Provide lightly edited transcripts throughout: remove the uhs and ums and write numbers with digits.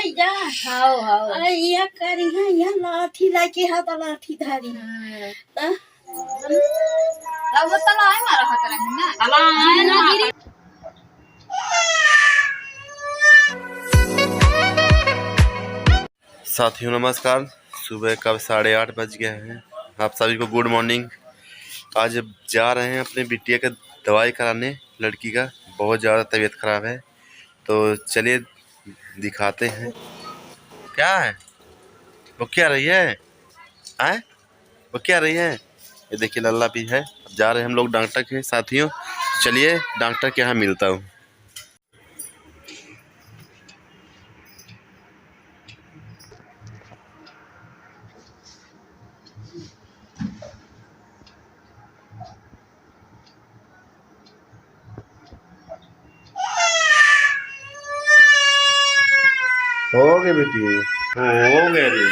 रही जा। हाओ हाओ ये करी है ये लाठी लाके हाथ लाठी धारी त अब वो तला है मारा हाथ रंग ना तला है ना गिरी। साथियों नमस्कार। सुबह कब 8:30 बज गए हैं। आप सभी को गुड मॉर्निंग। आज जा रहे हैं अपने बिटिया का दवाई कराने। लड़की का बहुत ज़्यादा तबीयत ख़राब है, तो चलिए दिखाते हैं। क्या है वो, क्या रही है आए वो, क्या रही है। ये देखिए लल्ला भी है। अब जा रहे हैं हम लोग डॉक्टर के। साथियों चलिए डॉक्टर के यहाँ मिलता हूँ। हो गए बेटी, हो गए रे।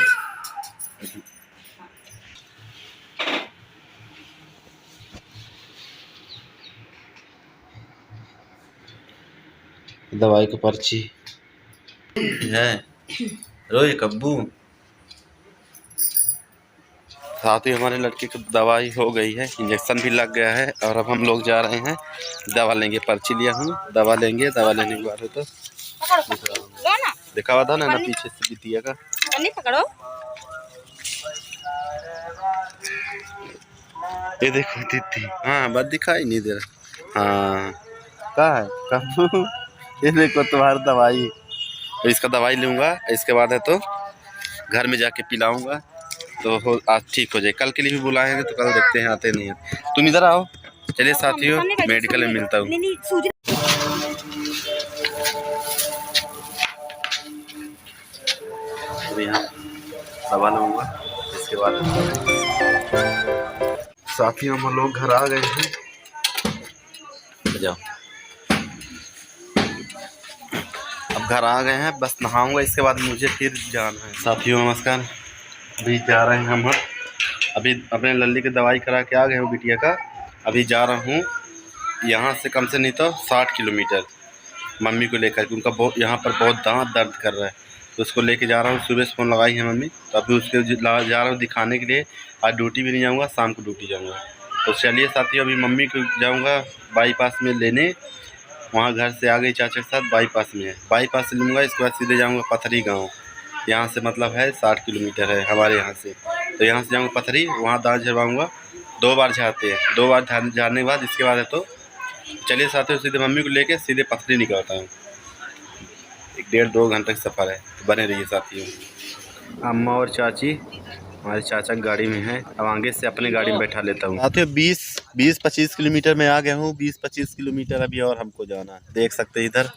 दवाई की पर्ची है रोए कब्बू। साथ ही हमारे लड़के की दवाई हो गई है, इंजेक्शन भी लग गया है और अब हम लोग जा रहे हैं दवा लेंगे। पर्ची लिया हूँ, दवा लेंगे। दवा लेने के बाद तो दिखा हुआ था ना पीछे से बिटिया का। पकड़ो ये देखो दीदी, हाँ बस दिखाई नहीं दे रहा। हाँ कहाँ है कब्बू। ये देखो तुम्हारी दवाई। तो इसका दवाई लूँगा, इसके बाद है तो घर में जाके पिलाऊंगा तो आज ठीक हो जाए। कल के लिए भी बुलाएंगे तो कल देखते हैं आते नहीं है। तुम इधर आओ। चलिए साथियों मेडिकल में मिलता हूँ। यहाँ दवा लूँगा, इसके बाद साथियों हम लोग घर आ गए हैं। जाओ अब घर आ गए हैं, बस नहाऊंगा, इसके बाद मुझे फिर जाना है। साथियों नमस्कार। अभी जा रहे हैं हम। अभी अपने लल्ली की दवाई करा के आ गए हूँ बिटिया का। अभी जा रहा हूँ यहाँ से कम से नहीं तो 60 किलोमीटर मम्मी को लेकर के। उनका बहुत यहाँ पर बहुत दांत दर्द कर रहा है, तो उसको लेके जा रहा हूँ। सुबह से फ़ोन लगाई है मम्मी, तो अभी उसके जा रहा हूँ दिखाने के लिए। आज ड्यूटी भी नहीं जाऊँगा, शाम को ड्यूटी जाऊँगा। तो चलिए साथियों अभी मम्मी को जाऊँगा बाईपास में लेने। वहाँ घर से आ गई चाचा के साथ, बाईपास में है। बाईपास से लूँगा, इसके बाद सीधे जाऊँगा पथरी गाँव। यहाँ से मतलब है 60 किलोमीटर है हमारे यहाँ से। तो यहाँ से जाऊँगा पथरी, वहाँ दांत झड़वाऊँगा। 2 बार झाड़ते हैं, 2 बार झाड़ने के बाद इसके बाद है तो चलिए साथियों सीधे मम्मी को लेके सीधे पथरी निकलता हूँ। 1-1.5-2 घंटे का सफ़र है, तो बने रहिए साथियों। अम्मा और चाची हमारे चाचा की गाड़ी में है। अब आगे से अपने गाड़ी में बैठा लेता हूँ। साथियों 20-25 किलोमीटर में आ गया हूँ। 20-25 किलोमीटर अभी और हमको जाना है। देख सकते हैं इधर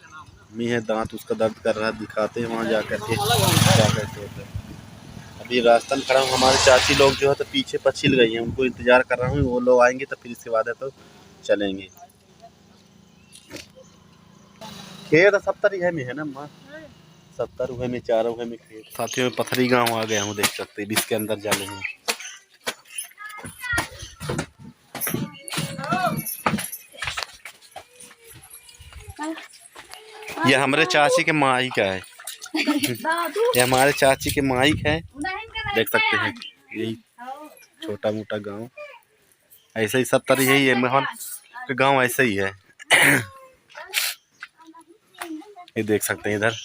मी है, दांत उसका दर्द कर रहा है। दिखाते हैं वहाँ जा कर के क्या कहते हैं। अभी रास्ता में खड़ा हूँ। हमारे चाची लोग जो है तो पीछे पछिल गई हैं, उनको इंतज़ार कर रहा हूँ। वो लोग आएंगे तो फिर इसके बाद है तो चलेंगे। खेत 70 है में है ना माँ, 70 उहे में 4 उहे में खेत। साथियों में पथरी गांव आ गया हूँ, देख सकते हैं। इसके अंदर जाने हूँ। ये हमारे चाची के माई का है। ये हमारे चाची के माई है, देख सकते हैं। यही छोटा मोटा गांव ऐसे ही 70 यही है। महल का गांव ऐसे ही है। ये देख सकते हैं इधर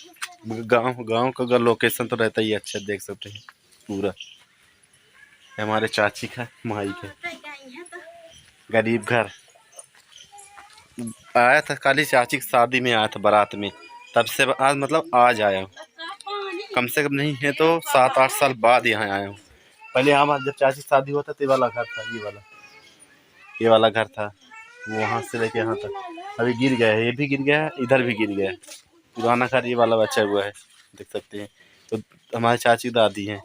गांव का लोकेशन तो रहता ही है अच्छा। देख सकते हैं पूरा हमारे चाची का माई का गरीब घर। आया था खाली चाची की शादी में, आया था बारात में, तब से आज मतलब आज आया हूँ। कम से कम नहीं है तो 7-8 साल बाद यहाँ आया हूँ। पहले यहाँ जब चाची की शादी हुआ था तो ये वाला घर था, ये वाला घर था। वो वहाँ से लेके यहाँ तक अभी गिर गया है। ये भी गिर गया है, इधर भी गिर गया है। पुराना घर ये वाला बचा हुआ है, देख सकते हैं। तो हमारे चाची दादी हैं,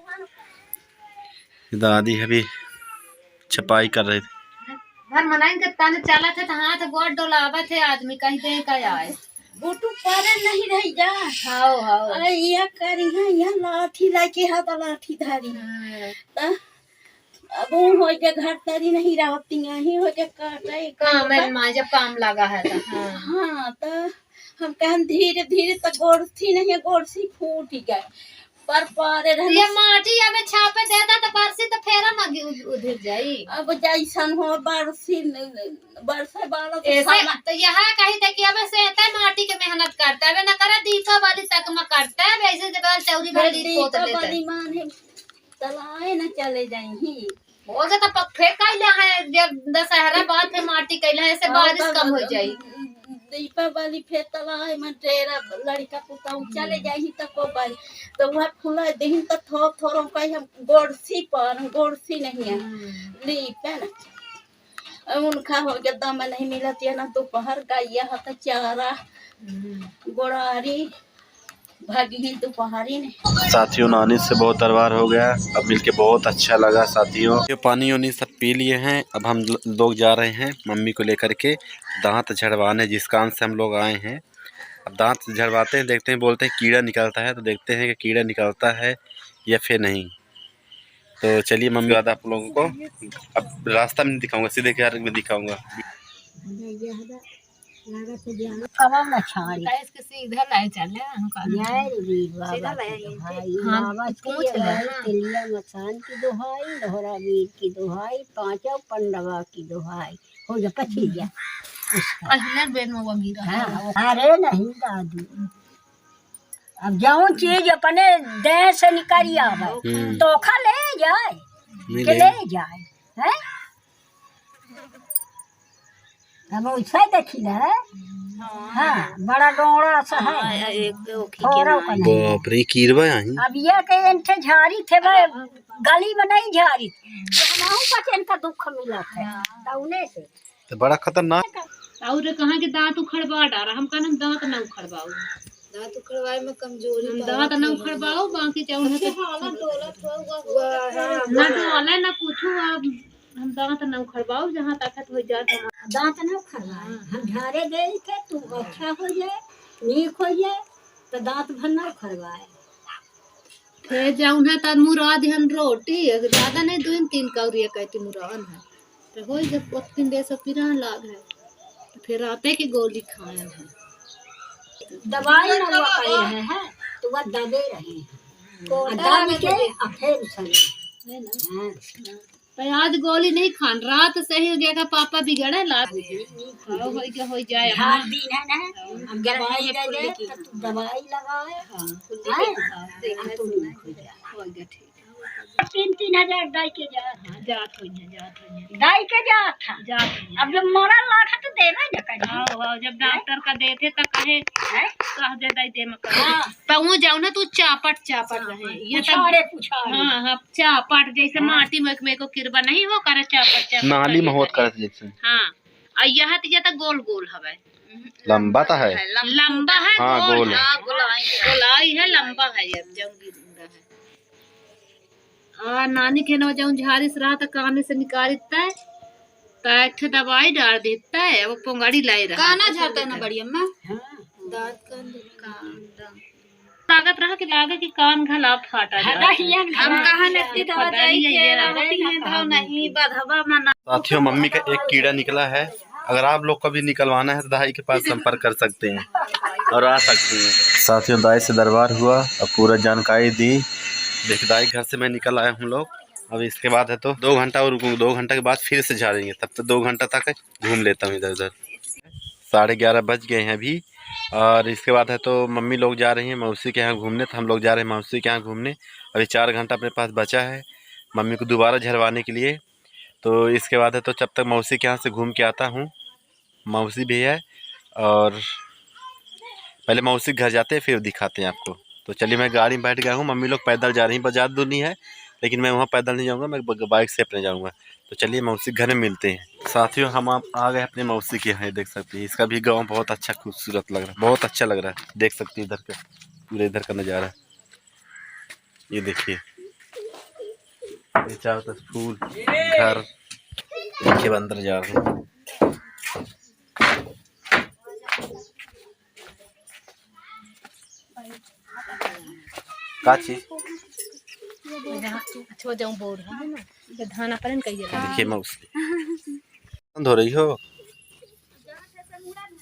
दादी अभी छपाई कर रहे थे। घर मनाइन के ताने चला थे तो हाथ गोड़ डोलावा थे आदमी कहीं दे का आए गोटू पर नहीं रही जा। हाओ हाओ ये करी है ये लाठी लाके हाथ लाठी धारी त अब हो के घर तरी नहीं रहती ही हो के काटे काम है माँ जब काम लगा है तो। हाँ तो हम कहन धीरे धीरे तो गोड़सी नहीं गोड़सी फूट गए पर पारे रहने ये माटी अब छापे देता तो बरसी तो फेरा ना उधर जाई। अब जैसन हो बरसी बरसे बालो तो ऐसे तो यहाँ कहीं तक कि अब से माटी के मेहनत करता है ना करे दीपावली तक में करता है वैसे जगह चौरी भरी पोत देता है दीपावली माने तलाए न चले जाई हो गया तो फेंका ले है जब दशहरा बाद में माटी कैला ऐसे बारिश कम हो जाई दीपावली फिर तलाए में डेरा लड़का पुताऊ चले जाई तो को बारी तो वह खुला दिन तो थोक थोरों कहीं हम गोड़सी नहीं है ली पेन उनका हो गया दाम नहीं मिला ना दोपहर का यह तो चारा गोड़ारी भागी दोपहरी ने। साथियों नानी से बहुत दरबार हो गया, अब मिलके बहुत अच्छा लगा साथियों। ये पानी वानी सब पी लिए हैं, अब हम लोग जा रहे हैं मम्मी को लेकर के दांत झड़वाने, जिस काम से हम लोग आए हैं। अब दांत झड़वाते हैं, देखते हैं, बोलते हैं कीड़ा निकलता है, तो देखते हैं कि कीड़ा निकलता है या फिर नहीं। तो चलिए मम्मी बाद आप लोगों को अब रास्ता में दिखाऊंगा, सीधे घर में दिखाऊंगा। कब न छाड़ी इसके सीधा लाए चले हमका यार वीर बाबा की दुहाई बाबा की तिलिया मसान की दुहाई लोहरा वीर की दुहाई पांचों पंडवा की दुहाई हो जा पछिया पहले बेन में वो गिरा। हाँ, अरे नहीं दादी अब जाऊं चीज अपने देह से निकल आवे तो खा ले जाए के ले जाए है हम उससे देखी ना। हाँ बड़ा डोंगरा सा है बाप रे कीरवा आई। अब ये के इनसे झाड़ी थे भाई गली में नहीं झाड़ी हमारे पास इनका दुख मिला था उन्हें से तो बड़ा खतरनाक। और कहाँ के दांत उखड़वा डारा हम कहना दांत ना उखड़वाओ दांत उखड़वाए में कमजोरी दांत ना उखड़वाओ बाकी चाहे ना डोला ना कुछ हम दांत न उखड़वाओ जहाँ ताकत हो जाए दांत न उखड़वाए हम झाड़े गए थे तू अच्छा हो जाए नीक हो जाए तो दांत भर न उखड़वाए फिर जाऊँ है तब मुराद हम रोटी ज्यादा नहीं 2-3 कौरिया कहती मुराद है तो हो जब 3 दिन से फिर लाग है फिर आते की गोली खाए हैं दवाई न हुआ कर रहे हैं तो वह दबे रहे हैं दब के फिर सही है ना। तो आज गोली नहीं खान रात से ही हो गया था पापा बिगड़े लात हो जाए हर दिन है ना हम दवाई दे तो दवाई लगाए हो गया ठीक 3,000 दाई के जात हो दाई के जात अब जब मरा लाख तो देना जब डॉक्टर का देते तो कहे कह दे दाई दे मत तो जाओ ना तू चापट रहे ये हाँ हाँ चापट जैसे माटी में को किरबा नहीं हो करे चापट नाली में होत करे जैसे। हाँ और यह तो गोल गोल हवे लंबा तो है लंबा है हाँ गोल है गोलाई है लंबा है ये जंगी नानी के न जाऊं झारिस रहा तो काने से निकालता है तो दवाई डाल देता है वो पोंगाड़ी लाई रहा काना झड़ता है ना बड़ी अम्मा दांत ताकत रहा कि लागे कि कान घला फाटा हम कहां लगती दवा नहीं बधवा मना। साथियों मम्मी का एक कीड़ा निकला है, अगर आप लोग को भी निकलवाना है तो दाई के पास संपर्क कर सकते हैं और आ सकते हैं। साथियों दाई से दरबार हुआ, अब पूरा जानकारी दी। देखिए दाई घर से मैं निकल आया हूँ लोग, अब इसके बाद है तो 2 घंटा और 2 घंटा के बाद फिर से झाड़ेंगे, तब तक 2 घंटा तक घूम लेता हूँ इधर उधर। 11:30 बज गए हैं अभी, और इसके बाद है तो मम्मी लोग जा रही हैं मौसी के यहाँ घूमने, तो हम लोग जा रहे हैं मौसी के यहाँ घूमने। अभी 4 घंटा अपने पास बचा है मम्मी को दोबारा झड़वाने के लिए, तो इसके बाद है तो जब तक मौसी के यहाँ से घूम के आता हूँ। मौसी भी है और पहले मौसी घर जाते हैं फिर दिखाते हैं आपको। तो चलिए मैं गाड़ी में बैठ गया हूँ, मम्मी लोग पैदल जा रही हैं, बहुत ज़्यादा दूर नहीं है लेकिन मैं वहाँ पैदल नहीं जाऊँगा, मैं बाइक से अपने जाऊँगा। तो चलिए मौसी घर में मिलते हैं। साथियों हम आप आ गए अपने मौसी के यहाँ, देख सकते हैं इसका भी गांव बहुत अच्छा खूबसूरत लग रहा है, बहुत अच्छा लग रहा है। देख सकते हैं इधर का पूरे इधर का नज़ारा, ये देखिए ये चारों तरफ फूल घर, देखिए अंदर जा रहे हैं। का चीज अच्छा जाऊं बोल रहा है ना धाना पर कहिए देखिए मौसी बंद हो रही हो।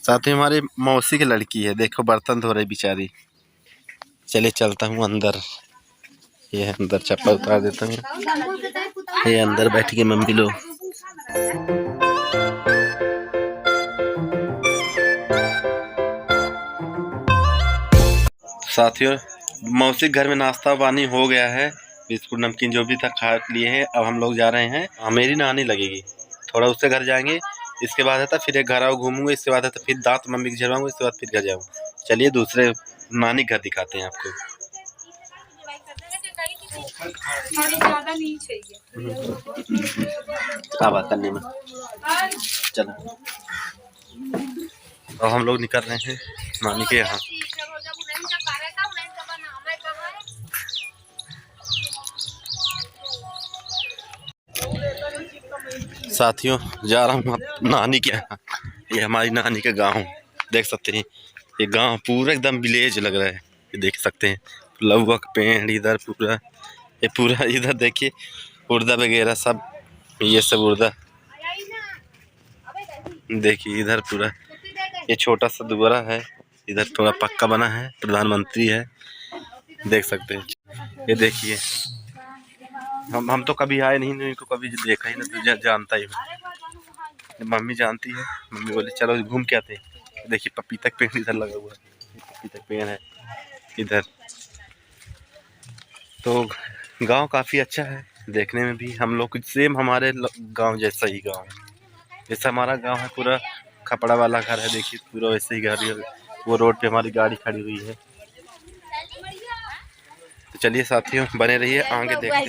साथ ही हमारी मौसी की लड़की है, देखो बर्तन धो रही बेचारी। चलिए चलता हूँ अंदर, ये अंदर चप्पल उतार देता हूँ। ये अंदर बैठ के मम्मी लोग। साथियों मौसी घर में नाश्ता पानी हो गया है, बिस्कुट नमकीन जो भी था खा लिए हैं। अब हम लोग जा रहे हैं, मेरी नानी लगेगी, थोड़ा उससे घर जाएंगे। इसके बाद है तो फिर एक घर आओ घूमूंगा, इसके बाद है तो फिर दांत मम्मी की झड़वाऊंगा, इसके बाद फिर घर जाऊँगा। चलिए दूसरे नानी घर दिखाते हैं आपको। क्या बात करने में, चलो अब हम लोग निकल रहे हैं नानी के यहाँ। साथियों जा रहा हूँ नानी के यहाँ। ये हमारी नानी का गांव देख सकते हैं। ये गांव पूरा एकदम विलेज लग रहा है, ये देख सकते हैं। लौका का पेड़ इधर पूरा, ये पूरा इधर देखिए उर्दा वगैरह सब, ये सब उर्दा देखिए इधर पूरा। ये छोटा सा दुआरा है, इधर थोड़ा पक्का बना है, प्रधानमंत्री है देख सकते हैं। ये देखिए हम तो कभी आए नहीं, इनको कभी देखा ही नहीं, तो जानता ही हूँ। मम्मी जानती है, मम्मी बोली चलो घूम के आते हैं। देखिए पपीता का पेड़ इधर लगा हुआ है, पपीता का पेड़ है इधर। तो गांव काफ़ी अच्छा है देखने में भी, हम लोग सेम हमारे गांव जैसा ही गांव है। जैसा हमारा गांव है पूरा खपड़ा वाला घर है, देखिए पूरा वैसे ही घर है। वो रोड पे हमारी गाड़ी खड़ी हुई है। तो चलिए साथियों बने रहिए, आगे देखते हैं।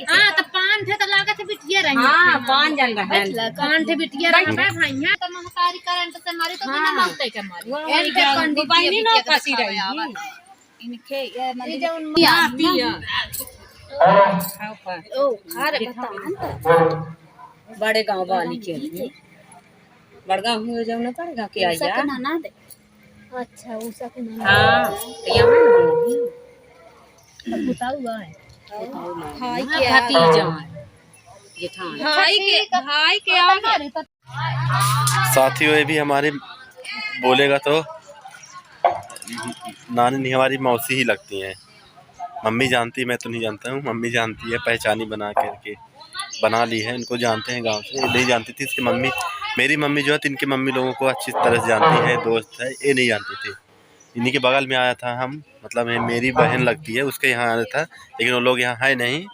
हां तो पान थे तो लागत है बिटिया रही। हां पान जन रहा है, पान थे बिटिया रहा है भैया। तो महतारी करंट से मारी तो बिना मांगते के मारी। एन के पंडित बहनी न फसी रही इनके ये मंदिर पिया ओ अरे बता बड़े गांव वाली के लिए बड़गांव हुए जाओ ना पड़ेगा क्या यार ना दे। अच्छा उसा को ना हां यहां नहीं बताओ है भाई के भतीजा जेठान भाई के आ। साथियों ये भी हमारे बोलेगा तो नानी नहीं, हमारी मौसी ही लगती हैं। मम्मी जानती है, मैं तो नहीं जानता हूँ, मम्मी जानती है, पहचानी बना करके बना ली है। इनको जानते हैं गांव से, नहीं जानती थी इसकी मम्मी। मेरी मम्मी जो है इनकी मम्मी लोगों को अच्छी तरह से जानती है, दोस्त है, ये नहीं जानती थी। इन्हीं के बगल में आया था हम, मतलब मेरी बहन लगती है, उसके यहाँ आया था, लेकिन वो लोग यहाँ है नहीं।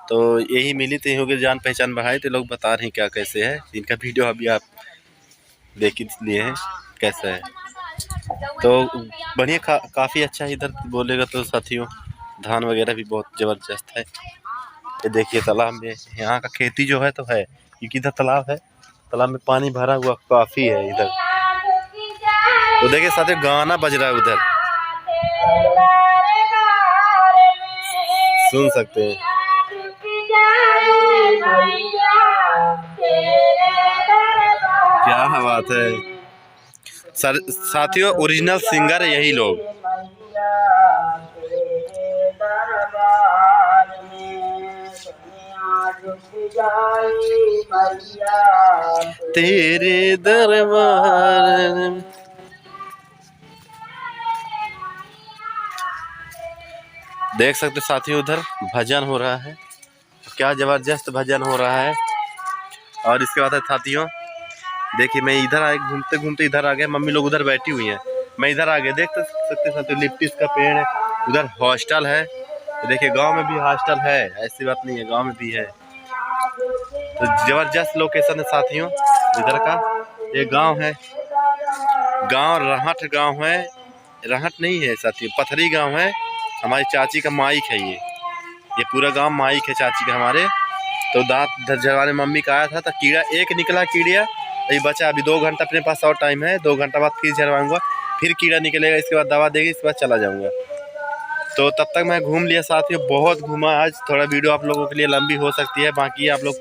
तो यही मिली थी, हो गई जान पहचान बढ़ाई, तो लोग बता रहे हैं क्या कैसे है। इनका वीडियो अभी आप देख लिए हैं कैसा है। तो बढ़िया काफ़ी अच्छा है इधर बोलेगा तो साथियों। धान वगैरह भी बहुत ज़बरदस्त है। ये देखिए तालाब में यहाँ का खेती जो है तो है, क्योंकि इधर तालाब है, तालाब में पानी भरा हुआ काफ़ी है इधर। वो देखिए साथियों गाना बज रहा है उधर, सुन सकते हैं। क्या बात है सर। साथियों ओरिजिनल सिंगर है यही लोग। तेरे दरबार देख सकते साथियों, उधर भजन हो रहा है, क्या जबरदस्त भजन हो रहा है। और इसके बाद साथियों देखिए मैं इधर आए, घूमते घूमते इधर आ गया, मम्मी लोग उधर बैठी हुई हैं, मैं इधर आ गया। देख सकते साथियों लिप्टिस का पेड़ है, उधर हॉस्टल है। देखिए गांव में भी हॉस्टल है, ऐसी बात नहीं है, गांव में भी है। तो जबरदस्त लोकेशन है साथियों इधर का। ये गांव है, गांव रहट गांव है, रहट नहीं है साथियों, पथरी गांव है। हमारी चाची का माइक है ये पूरा गांव माइक है चाची का हमारे। तो दांत झड़वाने मम्मी का आया था, तो कीड़ा एक निकला, कीड़ा अभी बचा। अभी 2 घंटा अपने पास और टाइम है, 2 घंटा बाद फिर झड़वाऊंगा, फिर कीड़ा निकलेगा, इसके बाद दवा देगी, इसके बाद चला जाऊंगा। तो तब तक मैं घूम लिया साथियों, बहुत घूमा आज। थोड़ा वीडियो आप लोगों के लिए लंबी हो सकती है, बाकी आप लोग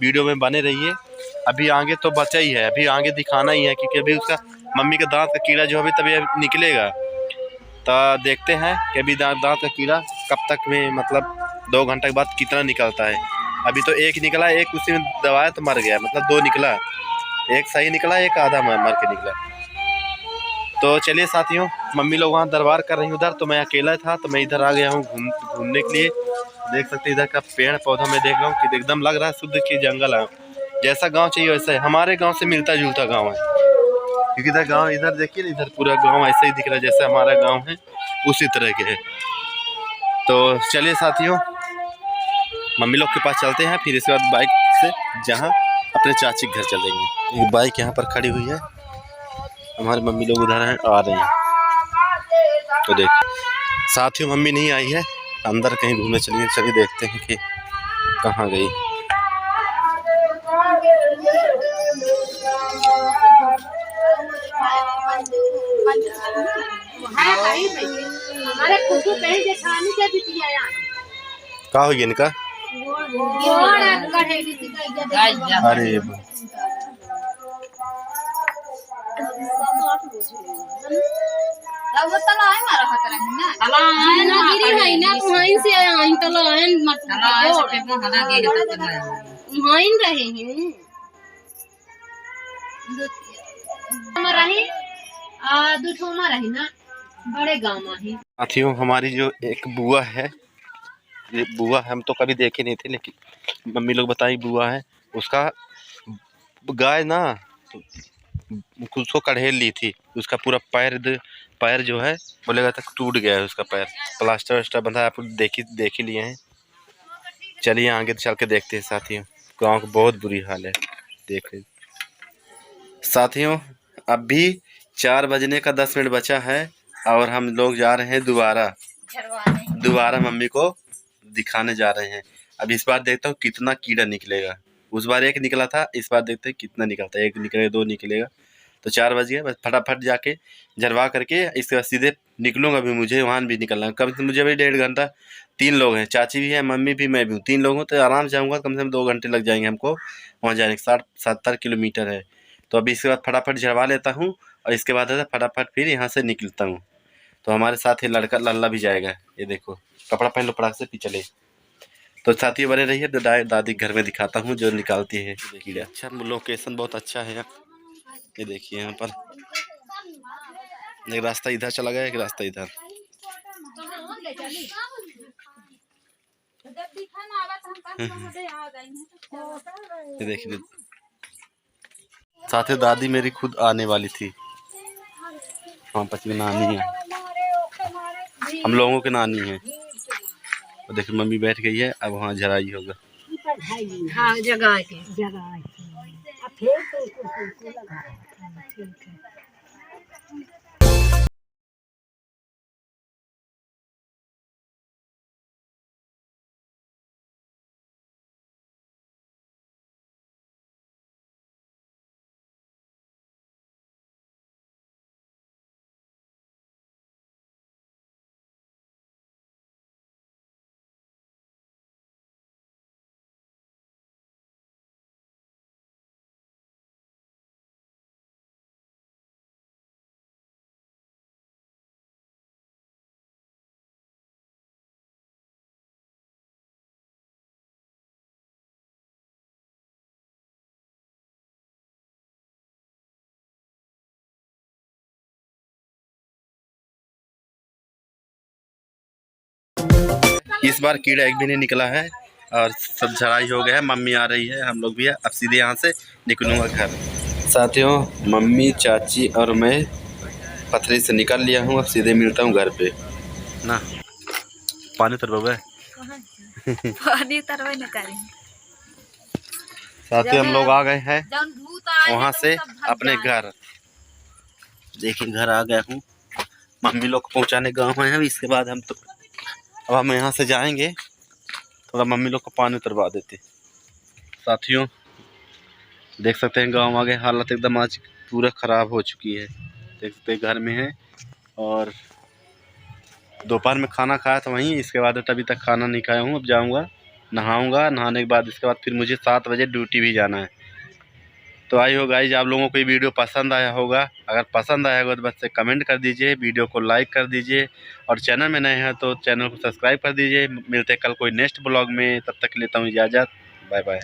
वीडियो में बने रहिए। अभी आगे तो बचा ही है, अभी आगे दिखाना ही है, क्योंकि अभी उसका मम्मी का दांत का कीड़ा जो अभी तभी निकलेगा। तो देखते हैं कि अभी दांत का कीड़ा कब तक में, मतलब 2 घंटे के बाद कितना निकलता है। अभी तो एक निकला, एक उसी में दबाया तो मर गया, मतलब 2 निकला। एक सही निकला, एक आधा मर के निकला। तो चलिए साथियों, मम्मी लोग वहाँ दरबार कर रही उधर, तो मैं अकेला था, तो मैं इधर आ गया हूँ घूमने के लिए। देख सकते इधर का पेड़ पौधा मैं देख रहा हूँ कि एकदम लग रहा है शुद्ध की जंगल है। जैसा गांव चाहिए वैसा है, हमारे गांव से मिलता जुलता गांव है, क्योंकि इधर गांव, इधर देखिए इधर पूरा गांव ऐसे ही दिख रहा है जैसे हमारा गांव है उसी तरह के है। तो चलिए साथियों, मम्मी लोग के पास चलते हैं, फिर इसके बाद बाइक से जहाँ अपने चाची के घर चलेंगे। एक बाइक यहाँ पर खड़ी हुई है, हमारी मम्मी लोग उधर हैं, आ रहे हैं। तो देख साथियों, मम्मी नहीं आई है, अंदर कहीं घूमने चलिए। चलिए देखते हैं कि कहाँ गई। का हो गया इनका? अरे बड़े गाँव में साथियों, हमारी जो एक बुआ है, ये बुआ हम तो कभी देखे नहीं थे, लेकिन मम्मी लोग बताई बुआ है, उसका गाय ना उसको कढ़ेल ली थी, उसका पूरा पैर जो है बोलेगा तक टूट गया है उसका पैर, प्लास्टर वस्टर बंधा है, आप देख ही लिए हैं। चलिए आगे चल के देखते हैं साथियों, गांव की बहुत बुरी हाल है। देख साथियों, अभी 4 बजने का 10 मिनट बचा है और हम लोग जा रहे हैं दोबारा मम्मी को दिखाने जा रहे हैं। अब इस बार देखता हूँ कितना कीड़ा निकलेगा। उस बार एक निकला था, इस बार देखते हैं कितना निकलता है, 1 निकलेगा 2 निकलेगा। तो 4 बज गया, बस फटाफट जाके झरवा करके इसके बाद सीधे निकलूंगा। अभी मुझे वहाँ भी निकलना है, कम से मुझे अभी 1.5 घंटा, 3 लोग हैं, चाची भी है, मम्मी भी, मैं भी हूँ, 3 लोग हूँ, तो आराम से जाऊँगा, कम से कम 2 घंटे लग जाएंगे हमको वहाँ जाने के। 60-70 किलोमीटर है। तो अभी इसके बाद फटाफट झरवा लेता हूँ और इसके बाद फटाफट फिर यहाँ से निकलता हूँ। तो हमारे साथ ही लड़का लल्ला भी जाएगा। ये देखो कपड़ा पहन लो, पटाख से पी चले। तो साथियों बने रहिए, तो दादी घर में दिखाता हूँ जो निकालती है। देखिए अच्छा, लोकेशन बहुत अच्छा है। ये देखिए यहाँ पर एक रास्ता इधर चला गया, एक रास्ता इधर। ये देखिए साथियों, दादी मेरी खुद आने वाली थी, हाँ पति नानी है, हम लोगों की नानी है। तो देखिए मम्मी बैठ गई है, अब वहाँ झराई होगा। हाँ जगह के इस बार कीड़ा एक भी नहीं निकला है और सब झड़ाई हो गया है। मम्मी आ रही है, हम लोग भी है। अब सीधे यहाँ से निकलूँगा घर। साथियों, मम्मी, चाची और मैं पथरी से निकल लिया हूँ। अब सीधे मिलता हूँ घर पे ना। पानी उतरवा पानी उतरवा निकालें। साथियों हम लोग आ गए हैं वहाँ से अपने घर। देखिए घर आ गया हूँ, मम्मी लोग को पहुँचाने गाँव में है। इसके बाद हम अब हम यहाँ से जाएंगे, थोड़ा मम्मी लोग को पानी उतरवा देते। साथियों देख सकते हैं गांव आ गए, हालत एकदम आज पूरा ख़राब हो चुकी है। देख सकते हैं घर में है और दोपहर में खाना खाया था वहीं। इसके बाद अभी तक खाना नहीं खाया हूँ। अब जाऊँगा, नहाऊँगा, नहाने के बाद इसके बाद फिर मुझे 7 बजे ड्यूटी भी जाना है। तो आई हो गाइज, आप लोगों को ये वीडियो पसंद आया होगा। अगर पसंद आया होगा तो बस से कमेंट कर दीजिए, वीडियो को लाइक कर दीजिए और चैनल में नए हैं तो चैनल को सब्सक्राइब कर दीजिए। मिलते हैं कल कोई नेक्स्ट ब्लॉग में, तब तक लेता हूँ इजाज़त। Bye bye.